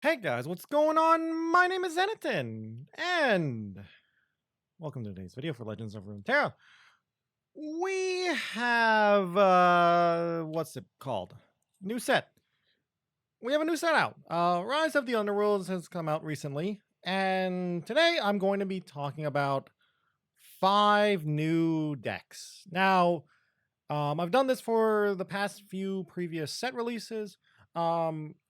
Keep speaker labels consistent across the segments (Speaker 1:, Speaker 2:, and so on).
Speaker 1: Hey guys, what's going on? My name is Zenaton, and welcome to today's video for Legends of Runeterra. We have, what's it called? New set. We have a new set out. Rise of the Underworlds has come out recently, and today I'm going to be talking about 5 new decks. Now, I've done this for the past few previous set releases.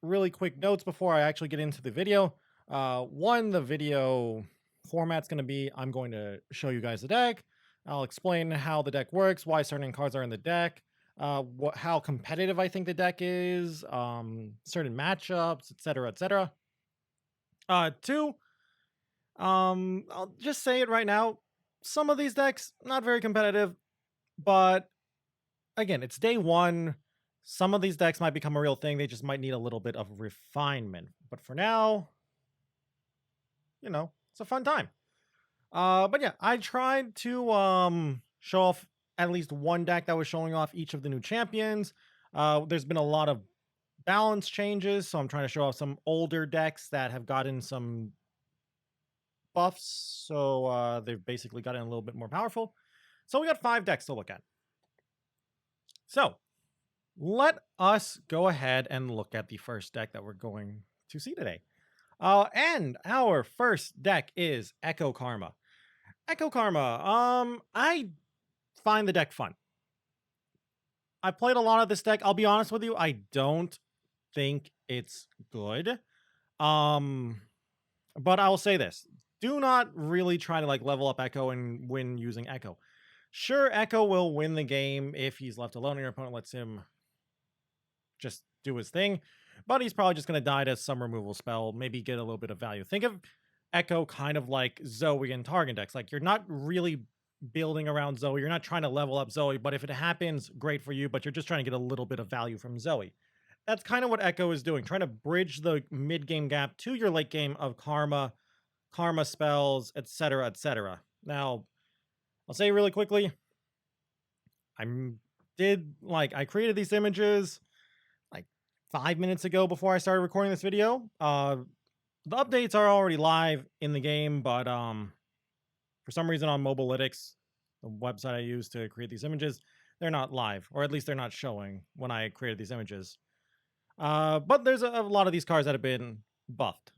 Speaker 1: Really quick notes before I actually get into the video. One, the video format's going to be I'm going to show you guys the deck. I'll explain how the deck works, why certain cards are in the deck, how competitive I think the deck is, certain matchups, etc., etc. Two, I'll just say it right now. Some of these decks not very competitive, but again, it's day one. Some of these decks might become a real thing. They just might need a little bit of refinement. But for now, it's a fun time. But yeah, I tried to show off at least one deck that was showing off each of the new champions. There's been a lot of balance changes, so I'm trying to show off some older decks that have gotten some buffs. So they've basically gotten a little bit more powerful. So we got 5 decks to look at. So let us go ahead and look at the first deck that we're going to see today. And our first deck is Echo Karma. Echo Karma, I find the deck fun. I played a lot of this deck. I'll be honest with you, I don't think it's good. But I will say this. Do not really try to level up Echo and win using Echo. Sure, Echo will win the game if he's left alone and your opponent lets him just do his thing, but he's probably just going to die to some removal spell, maybe get a little bit of value. Think of Echo kind of like Zoe and Target decks. Like, you're not really building around Zoe. You're not trying to level up Zoe, but if it happens, great for you, but you're just trying to get a little bit of value from Zoe. That's kind of what Echo is doing, trying to bridge the mid-game gap to your late game of Karma spells, etc., etc. Now, I'll say really quickly, I created these images 5 minutes ago before I started recording this video. The updates are already live in the game, but for some reason on Mobilytics, the website I use to create these images, they're not live, or at least they're not showing when I created these images. But there's a lot of these cards that have been buffed.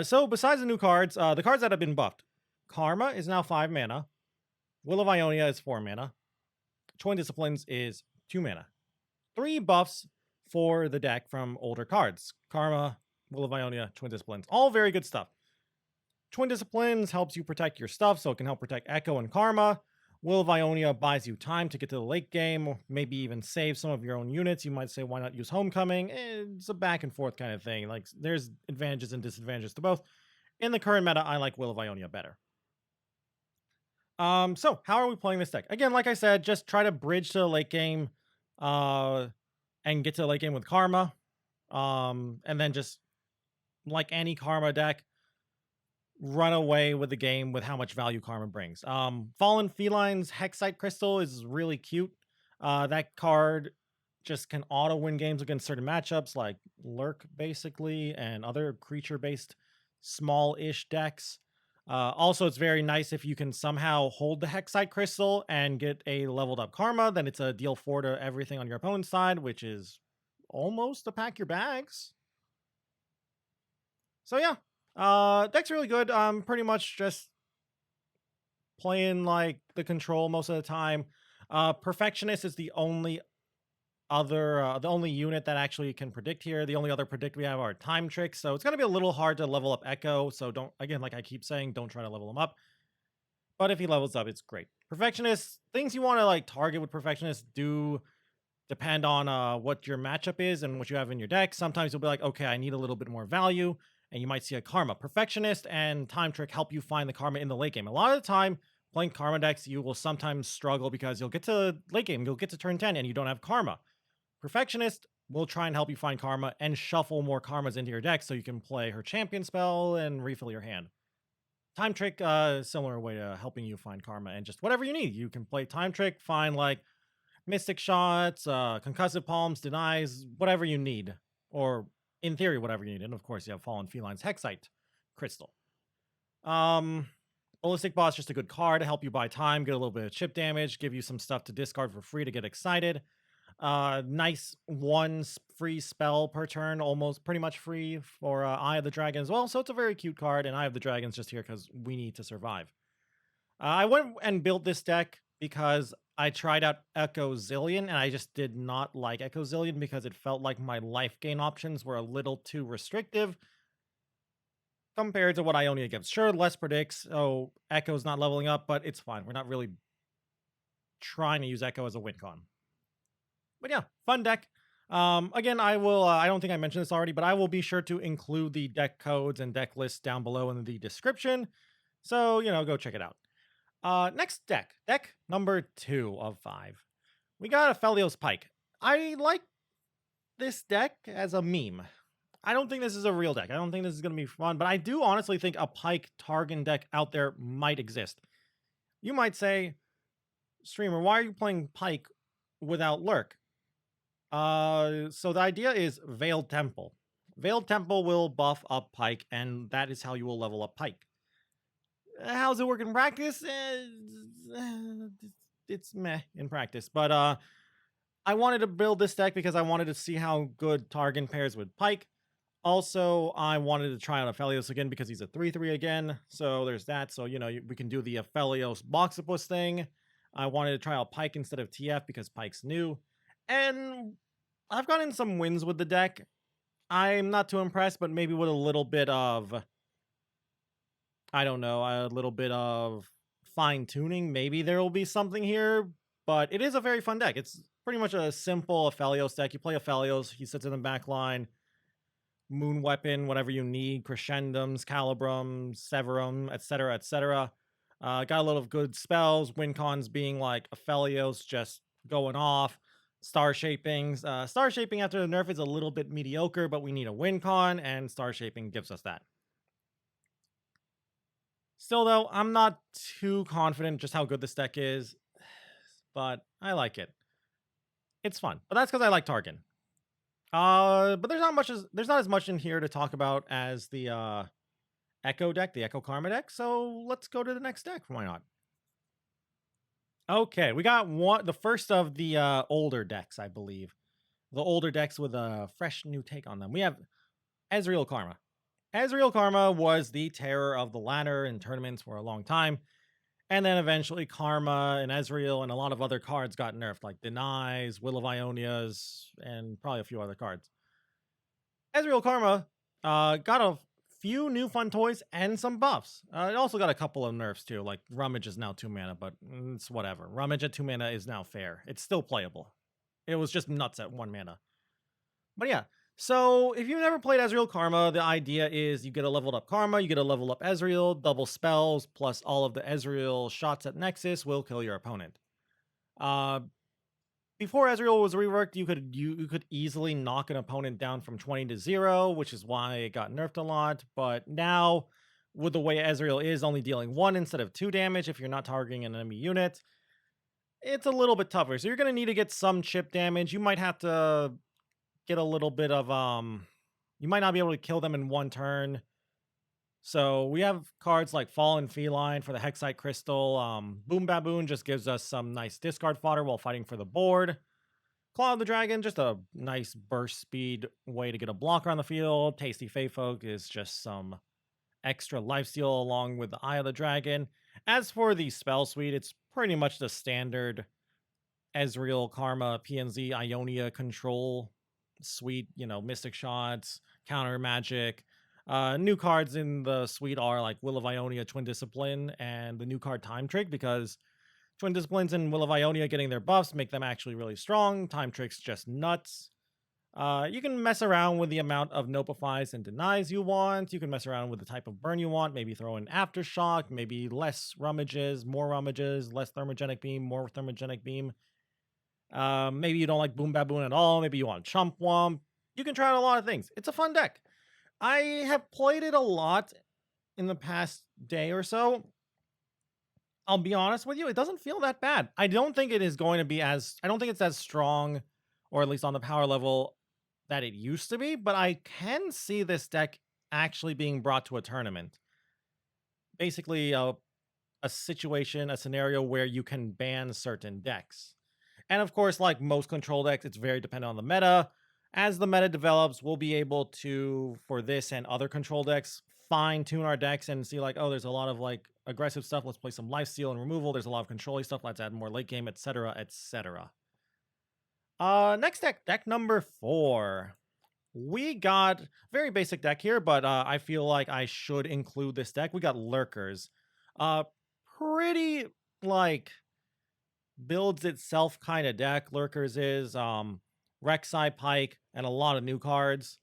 Speaker 1: So besides the new cards, the cards that have been buffed, Karma is now 5 mana. Will of Ionia is 4 mana. Twin Disciplines is 2 mana. 3 buffs for the deck from older cards. Karma, Will of Ionia, Twin Disciplines. All very good stuff. Twin Disciplines helps you protect your stuff, so it can help protect Echo and Karma. Will of Ionia buys you time to get to the late game, maybe even save some of your own units. You might say, why not use Homecoming? It's a back and forth kind of thing. Like, there's advantages and disadvantages to both. In the current meta, I like Will of Ionia better. So how are we playing this deck? Again, like I said, just try to bridge to the late game, and get to the late game with Karma. And then just, like any Karma deck, run away with the game with how much value Karma brings. Fallen Feline's Hexite Crystal is really cute. That card just can auto-win games against certain matchups, like Lurk, basically, and other creature-based small-ish decks. Also, it's very nice if you can somehow hold the Hexite Crystal and get a leveled up Karma, then it's a deal 4 to everything on your opponent's side, which is almost to pack your bags. So yeah, deck's really good. I'm pretty much just playing like the control most of the time. Perfectionist is the only unit that actually can predict here. The only other predict we have are time tricks, so it's gonna be a little hard to level up Echo. So don't, again, like I keep saying, don't try to level him up. But if he levels up, it's great. Perfectionist, things you want to target with Perfectionist do depend on what your matchup is and what you have in your deck. Sometimes you'll be like, okay, I need a little bit more value, and you might see a Karma. Perfectionist and Time Trick help you find the Karma in the late game. A lot of the time, playing Karma decks, you will sometimes struggle because you'll get to late game, you'll get to turn 10, and you don't have Karma. Perfectionist will try and help you find Karma and shuffle more Karmas into your deck so you can play her champion spell and refill your hand. Time Trick, similar way to helping you find Karma and just whatever you need. You can play Time Trick, find Mystic Shots, Concussive Palms, Denies, whatever you need. Or in theory, whatever you need. And of course, you have Fallen Feline's Hexite Crystal. Ballistic Bot's just a good card to help you buy time, get a little bit of chip damage, give you some stuff to discard for free to get excited. Nice one free spell per turn, almost pretty much free for Eye of the Dragon as well. So it's a very cute card, and Eye of the Dragon's just here because we need to survive. I went and built this deck because I tried out Echo Zillion, and I just did not like Echo Zillion because it felt like my life gain options were a little too restrictive compared to what Ionia gives. Sure, less predicts, so Echo's not leveling up, but it's fine. We're not really trying to use Echo as a win con. But yeah, fun deck. Again, I will, I don't think I mentioned this already, but I will be sure to include the deck codes and deck lists down below in the description. So, you know, go check it out. Next deck number 2 of 5. We got Aphelios Pike. I like this deck as a meme. I don't think this is a real deck. I don't think this is going to be fun, but I do honestly think a Pike Targon deck out there might exist. You might say, streamer, why are you playing Pike without Lurk? So the idea is Veiled Temple. Veiled Temple will buff up Pike, and that is how you will level up Pike. How's it work in practice? It's meh in practice, but I wanted to build this deck because I wanted to see how good Targon pairs with Pike. Also, I wanted to try out Aphelios again because he's a 3/3 again, so there's that. So, you know, we can do the Aphelios Boxopus thing. I wanted to try out Pike instead of TF because Pike's new. And I've gotten some wins with the deck. I'm not too impressed, but maybe with a little bit of, I don't know, a little bit of fine-tuning, maybe there will be something here. But it is a very fun deck. It's pretty much a simple Aphelios deck. You play Aphelios, he sits in the back line. Moon Weapon, whatever you need, Crescendums, Calibrums, Severum, etc., etc. Got a lot of good spells, win cons being like Aphelios just going off, Star Shapings. Star Shaping after the nerf is a little bit mediocre, but we need a win con, and Star Shaping gives us that. Still, though, I'm not too confident just how good this deck is, but I like it. It's fun, but that's because I like Targon. But there's not as much in here to talk about as the Echo deck, the Echo Karma deck. So let's go to the next deck. Why not? Okay, we got the first of the older decks, I believe. The older decks with a fresh new take on them. We have Ezreal Karma. Ezreal Karma was the terror of the ladder in tournaments for a long time. And then eventually Karma and Ezreal and a lot of other cards got nerfed, like Denies, Will of Ionias, and probably a few other cards. Ezreal Karma got a few new fun toys and some buffs. It also got a couple of nerfs too, like Rummage is now 2 mana, but it's whatever. Rummage at 2 mana is now fair. It's still playable. It was just nuts at 1 mana. But yeah, so if you've never played Ezreal Karma, the idea is you get a leveled up Karma, you get a level up Ezreal, double spells, plus all of the Ezreal shots at Nexus will kill your opponent. Before Ezreal was reworked, you could easily knock an opponent down from 20 to 0, which is why it got nerfed a lot. But now, with the way Ezreal is only dealing 1 instead of 2 damage if you're not targeting an enemy unit, it's a little bit tougher. So you're going to need to get some chip damage. You might have to get a little bit of, you might not be able to kill them in 1 turn. So we have cards like Fallen Feline for the Hexite Crystal. Boom Baboon just gives us some nice discard fodder while fighting for the board. Claw of the Dragon, just a nice burst speed way to get a blocker on the field. Tasty Feyfolk is just some extra lifesteal along with the Eye of the Dragon. As for the spell suite, it's pretty much the standard Ezreal Karma PNZ Ionia control suite, you know, Mystic Shots, Counter Magic. New cards in the suite are like Will of Ionia, Twin Discipline, and the new card Time Trick, because Twin Disciplines and Will of Ionia getting their buffs make them actually really strong. Time Trick's just nuts. You can mess around with the amount of Notifies and Denies you want. You can mess around with the type of burn you want. Maybe throw in Aftershock, maybe less Rummages, more Rummages, less Thermogenic Beam, more Thermogenic Beam. Maybe you don't like Boom Baboon at all. Maybe you want Chump Wump. You can try out a lot of things. It's a fun deck. I have played it a lot in the past day or so. I'll be honest with you, it doesn't feel that bad. I don't think it is going to be I don't think it's as strong, or at least on the power level, that it used to be, but I can see this deck actually being brought to a tournament. Basically, a situation, a scenario where you can ban certain decks. And of course, like most control decks, it's very dependent on the meta. As the meta develops, we'll be able to, for this and other control decks, fine tune our decks and see like, oh, there's a lot of like aggressive stuff. Let's play some lifesteal and removal. There's a lot of control stuff. Let's add more late game, etc., etc. Next deck number 4. We got very basic deck here, but I feel like I should include this deck. We got Lurkers. Uh, pretty like builds itself kind of deck. Lurkers is Rek'Sai, Pike, and a lot of new cards.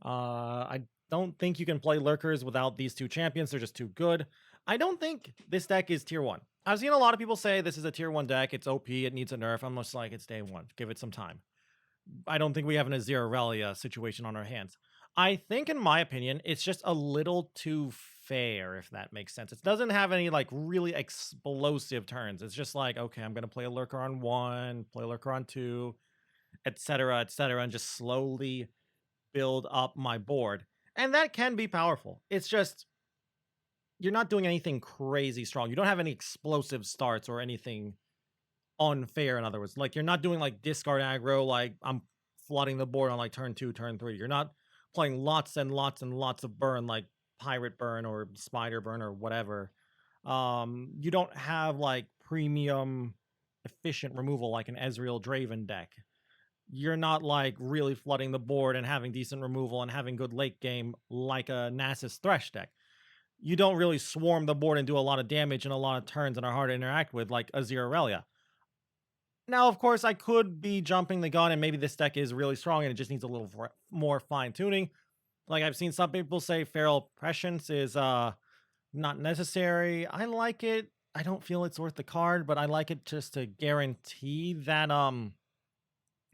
Speaker 1: I don't think you can play Lurkers without these two champions. They're just too good. I don't think this deck is tier 1. I've seen a lot of people say this is a tier 1 deck. It's OP. It needs a nerf. I'm just like, it's day 1. Give it some time. I don't think we have an Ezreal situation on our hands. I think, in my opinion, it's just a little too fair, if that makes sense. It doesn't have any like really explosive turns. It's just like, okay, I'm gonna play a Lurker on 1, play a Lurker on 2, etc., and just slowly build up my board. And that can be powerful. It's just you're not doing anything crazy strong. You don't have any explosive starts or anything unfair, in other words. Like, you're not doing like discard aggro, like I'm flooding the board on like turn 2, turn 3. You're not playing lots and lots and lots of burn, like pirate burn or spider burn or whatever. You don't have like premium efficient removal like an Ezreal Draven deck. You're not like really flooding the board and having decent removal and having good late game like a Nasus Thresh deck. You don't really swarm the board and do a lot of damage and a lot of turns and are hard to interact with like Azir. Now, of course, I could be jumping the gun and maybe this deck is really strong and it just needs a little more fine tuning. Like, I've seen some people say Feral Prescience is not necessary. I like it. I don't feel it's worth the card, but I like it just to guarantee that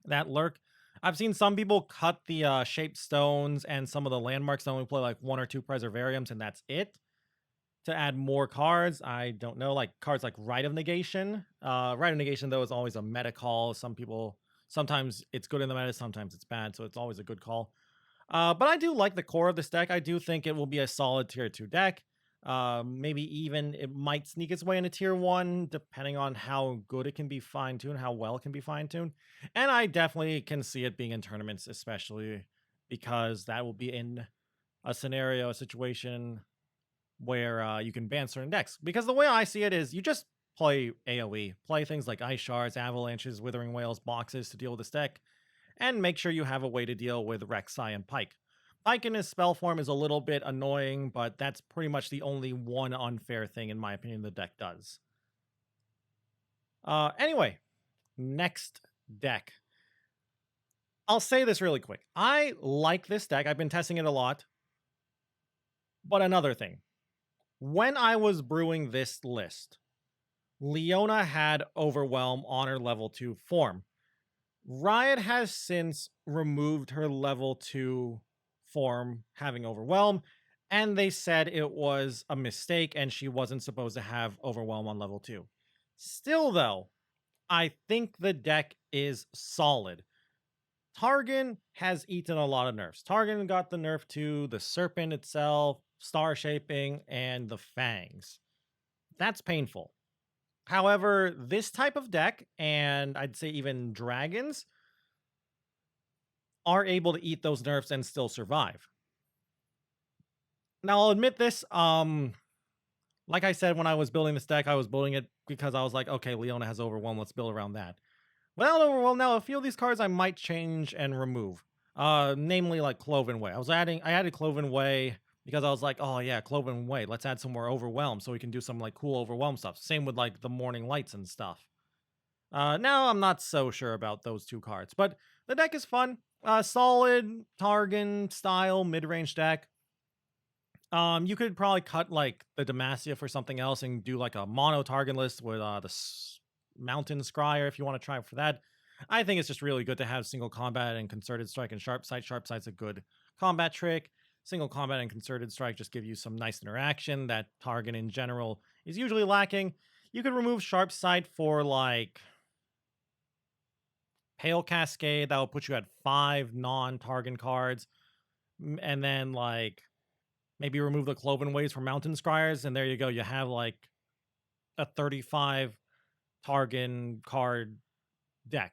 Speaker 1: that lurk. I've seen some people cut the shaped stones and some of the landmarks and only play like 1 or 2 Preservariums and that's it, to add more cards. I don't know, like cards like Rite of Negation. Rite of Negation, though, is always a meta call. Sometimes it's good in the meta, sometimes it's bad, so it's always a good call. But I do like the core of this deck. I do think it will be a solid tier 2 deck. Maybe even it might sneak its way into tier 1, depending on how good it can be fine-tuned, how well it can be fine-tuned. And I definitely can see it being in tournaments, especially because that will be in a scenario, a situation where you can ban certain decks. Because the way I see it is you just play AoE. Play things like Ice Shards, Avalanches, Withering Whales, Boxes to deal with this deck. And make sure you have a way to deal with Rek'Sai and Pike. Pike in his spell form is a little bit annoying, but that's pretty much the only one unfair thing, in my opinion, the deck does. Anyway, next deck. I'll say this really quick. I like this deck. I've been testing it a lot. But another thing. When I was brewing this list, Leona had Overwhelm on her level 2 form. Riot has since removed her level 2 form, having Overwhelm, and they said it was a mistake and she wasn't supposed to have Overwhelm on level 2. Still, though, I think the deck is solid. Targon has eaten a lot of nerfs. Targon got the nerf to the Serpent itself, Star Shaping, and the Fangs. That's painful. However, this type of deck, and I'd say even dragons, are able to eat those nerfs and still survive. Now, I'll admit this, like I said, when I was building this deck, I was building it because I was like, okay, Leona has Overwhelm, let's build around that. Without Overwhelm, now a few of these cards I might change and remove. Namely like Cloven Way. I added Cloven Way because I was like, oh yeah, Cloven Way, let's add some more Overwhelm so we can do some like cool Overwhelm stuff. Same with like the Morning Lights and stuff. Now I'm not so sure about those 2 cards, but the deck is fun. Solid Targon style mid-range deck. You could probably cut like the Demacia for something else and do like a mono Targon list with the Mountain Scryer if you want to try for that. I think it's just really good to have single combat and concerted strike and sharp sight. Sharp sight's a good combat trick. Single combat and concerted strike just give you some nice interaction that Targon in general is usually lacking. You could remove sharp sight for like Pale Cascade, that will put you at 5 non-target cards. And then, like, maybe remove the Cloven Waves from Mountain Scryers, and there you go. You have, like, a 35 target card deck,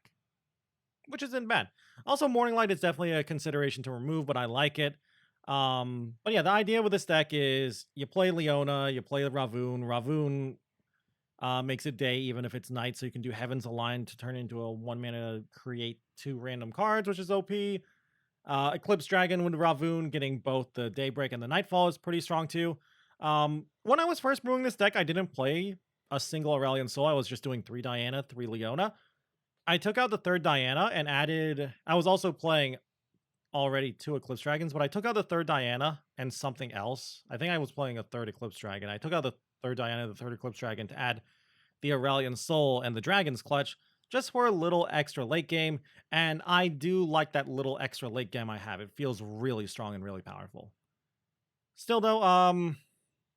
Speaker 1: which isn't bad. Also, Morning Light is definitely a consideration to remove, but I like it. But yeah, the idea with this deck is you play Leona, you play Ravun. Ravun makes it day even if it's night, so you can do Heavens Aligned to turn into a 1 mana create 2 random cards, which is OP. Eclipse Dragon with Ravun getting both the Daybreak and the Nightfall is pretty strong too. When I was first brewing this deck, I didn't play a single Aurelion Soul. I was just doing 3 Diana, 3 Leona. I took out the 3rd Diana and added... I was also playing already 2 Eclipse Dragons, but I took out the 3rd Diana and something else. I think I was playing a 3rd Eclipse Dragon. I took out the 3rd Diana, the 3rd Eclipse Dragon to add the Aurelion Soul and the Dragon's Clutch just for a little extra late game, and I do like that little extra late game I have. It feels really strong and really powerful. Still though,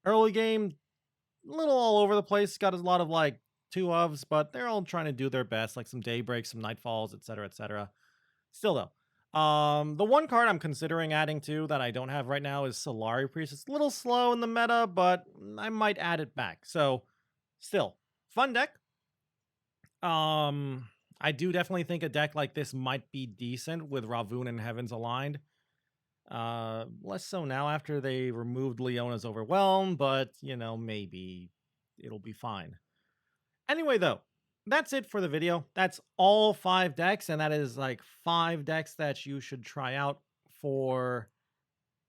Speaker 1: early game, a little all over the place. Got a lot of like 2-ofs, but they're all trying to do their best, like some Daybreaks, some Nightfalls, etc., etc. Still though, the one card I'm considering adding to that I don't have right now is Solari Priest. It's a little slow in the meta, but I might add it back. So, still, fun deck. I do definitely think a deck like this might be decent with Ravun and Heavens Aligned. Less so now after they removed Leona's Overwhelm, but, you know, maybe it'll be fine. Anyway, though, that's it for the video. That's all 5 decks, and that is like 5 decks that you should try out for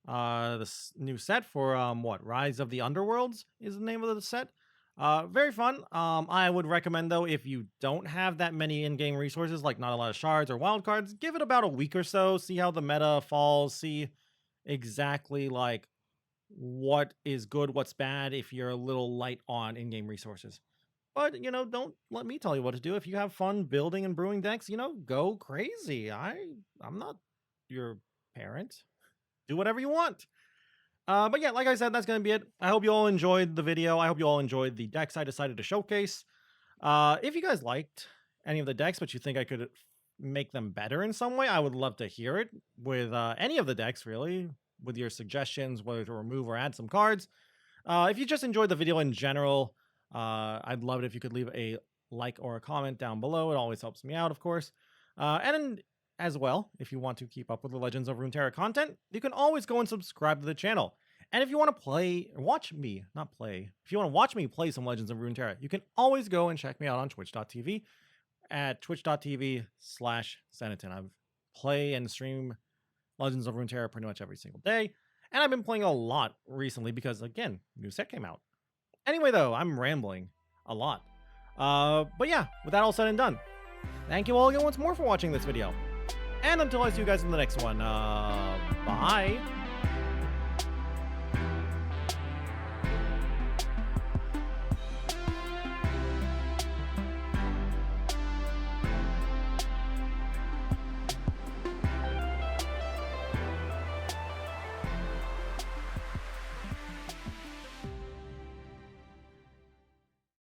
Speaker 1: this new set for, Rise of the Underworlds is the name of the set. Very fun. I would recommend, though, if you don't have that many in-game resources, like not a lot of shards or wild cards, give it about a week or so, see how the meta falls, see exactly, like, what is good, what's bad, if you're a little light on in-game resources. But, you know, don't let me tell you what to do. If you have fun building and brewing decks, you know, go crazy. I'm not your parent. Do whatever you want. But yeah, like I said, that's going to be it. I hope you all enjoyed the video. I hope you all enjoyed the decks I decided to showcase. If you guys liked any of the decks, but you think I could make them better in some way, I would love to hear it with any of the decks, really, with your suggestions, whether to remove or add some cards. If you just enjoyed the video in general, I'd love it if you could leave a like or a comment down below. It always helps me out, of course. And as well, if you want to keep up with the Legends of Runeterra content, you can always go and subscribe to the channel. And if you want to watch me play some Legends of Runeterra, you can always go and check me out on twitch.tv at twitch.tv/Zenaton. I play and stream Legends of Runeterra pretty much every single day. And I've been playing a lot recently because, again, new set came out. Anyway, though, I'm rambling a lot. But yeah, with that all said and done, thank you all again once more for watching this video. And until I see you guys in the next one, bye!